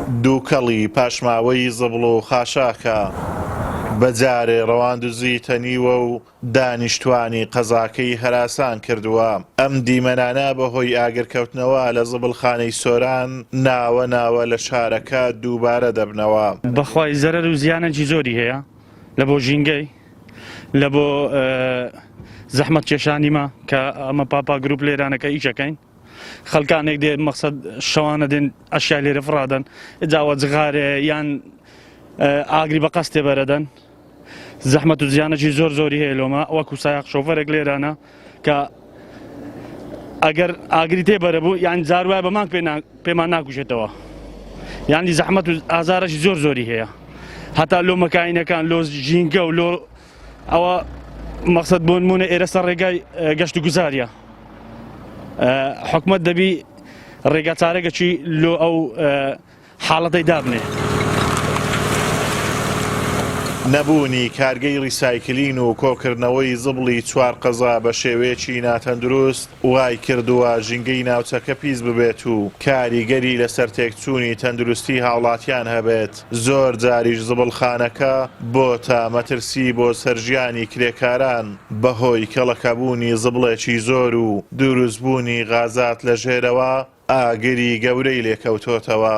دووکەڵی پاشماوەی زەبڵ و خاشاکە بەجارێ ڕەواندوزی تەنیوە و دانیشتوانی قەزاکەی هەراسان کردووە. ئەم دیمەنانە بەهۆی ئاگرکەوتنەوە لە زەبڵخانەی سۆران ناوە ناوە لە شارەکە دووبارە دەبنەوە. بەخوای زەرەر و زیانەکی زۆری هەیە لە بۆ ژینگەی، لە بۆ زەحمەت کێشانیمە کە ئەمە پاپا گروپ لێرانەکە ئیشەکەین. خەڵکانێک دێ مەقسەد شەوانە دێن ئەشیا لێرە فڕادەن، ئجاوە جغارێ یان ئاگری بە قەستێ بەرەدەن. زەحمەت و زیانەکی زۆر زۆری هەیە لۆمە، وەکو سایق شۆفەرێک لێرانە کە ئەگەر ئاگری تێبەرە بوو یان جاروای بە مانگ پێمان ناکوشێتەوە. یانی زەحمەت و ئازارەشی زۆر زۆری هەیە، هەتا لۆ مەکانینەکان لۆ ژینگە و لۆ ئەوە مەقسەد بۆ نمونە ئێرە سەر ڕێگای گەشت و گوزاریە. حکومەت دەبی ڕێگا چارەگەکی لۆ ئەو حاڵەتەی دابنێ. نەبوونی کارگەی ڕیسایکلین و کۆکردنەوەی زبڵی چوار قەزا بە شێوەیەکی ناتەندروست وای کردووە ژینگەی ناوچەکە پیس ببێت و کاریگەری لەسەر تێکچوونی تەندروستی هاوڵاتیان هەبێت. زۆر جاریش زبڵخانەکە بۆتە مەترسی بۆ سەرژیانی کرێکاران بەهۆی کەڵەکەبوونی زبڵێکی زۆر و دروستبوونی غازات لە ژێرەوە ئاگری گەورەی لێکەوتۆتەوە.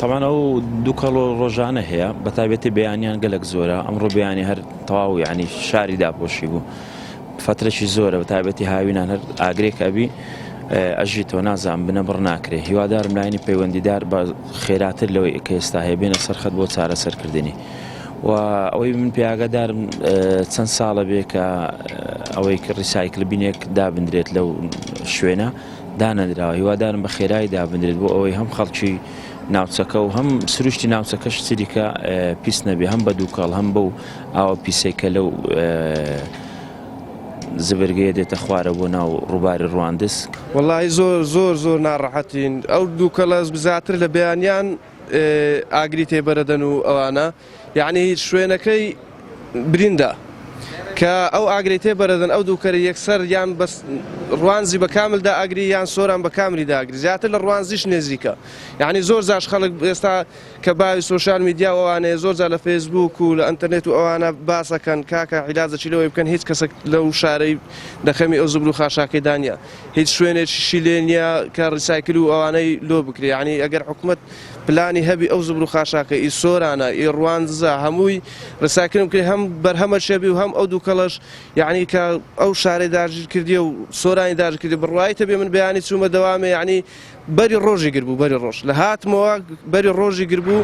طبعا ئەو دووکەڵ و ڕۆژانە هەیە، بەتایبەتی بەیانیان گەلک زۆرە. ئەمڕۆ بەیانی هەر تەواو یعنی شاری داپۆشی بوو، فترەی زۆرە، بەتایبەتی هاوینان هەر ئاگرێک ئەبی ئەژیتەوە نازانم بنە بڕ ناکرێ. هیوادارم لاینی پەیوەندیدار بە خێراتر لەوەی کە ئێستا هەیە بێنە سەرخەت بۆ چارەسەرکردنی. و ئەوەی من پێیاگەدارم چەند ساڵە بێ کە ئەوەی کە ڕیسایکل بینێک دابدرێت لەو شوێنە دانەدراوە. هیوادارم بە خێرایی دابدرێت بۆ ئەوەی هەم خەڵکی ناوچەکە و هەم سروشتی ناوچەکەش سریکە پیس نەبێ، هەم بە دووکەڵ هەم بەو ئاوە پیسێکە لەو زبرگەیە دێتە خوارە بۆ ناو ڕووباری ڕواندز. وەڵی زۆر زۆر زۆر ناڕەحەتین. ئەو دووکەڵە بزاتر لە بەیانیان ئاگری تێبەرەدەن و ئەوانە یعنی هیچ شوێنەکەی بریندە کە ئەو ئاگری تێبەرەدەن ئەو دووکەری یەکسەر یان بەس ڕوانزی بە کاملدا ئاگری یان سۆران بە کاملی داگری، زیاتر لە ڕوانزیش نێزیکە. یعنی زۆر زاش خەڵک ئێستا کە باوی سۆشال میدیا ئەوانەیە زۆر جا لە فێسبوک و لە ئەنتەرنێت و ئەوانە باسەکەن کاکە عیلاجەکی لەوەی بکەن هیچ کەسێک لەو شارەی دەخەمی ئەو زبر و خاشاکەی دانیە، هیچ شوێنێکی لێ نییە کە ڕیسایکل و ئەوانەی لۆ بکرێ. یعنی ئەگەر حکومەت پلانی هەبی ئەو زبر و خاشاکە ئی سۆرانە ئی ڕوانزە هەمووی ڕیسایکل بکرێ، هەم بەرهەمە شێبی و هەم ئەو دووکەڵەش یعنی کە ئەو شارەی داگیر کردی و سۆرانی داگیر کردی بڕوایتە بێ من بەیانی چوومە دەوامێ. یعنی بەری ڕۆژی گربوو، بەری ڕۆژ لە هاتمەوە بەری ڕۆژی گربوو.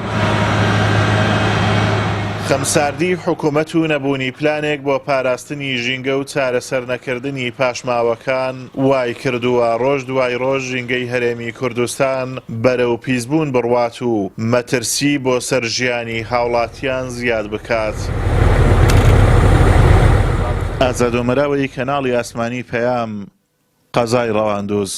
خەمساردی حکوومەت و نەبوونی پلانێک بۆ پاراستنی ژینگە و چارەسەر نەکردنی پاشماوەکان وای کردووە ڕۆژ دوای ڕۆژ ژینگەی هەرێمی کوردستان بەرەو پیسبوون بڕوات و مەترسی بۆ سەرژیانی هاوڵاتیان زیاد بکات. ئازادۆمەراوەی کەناڵی ئاسمانی پەیام، قەزای ڕەواندوز.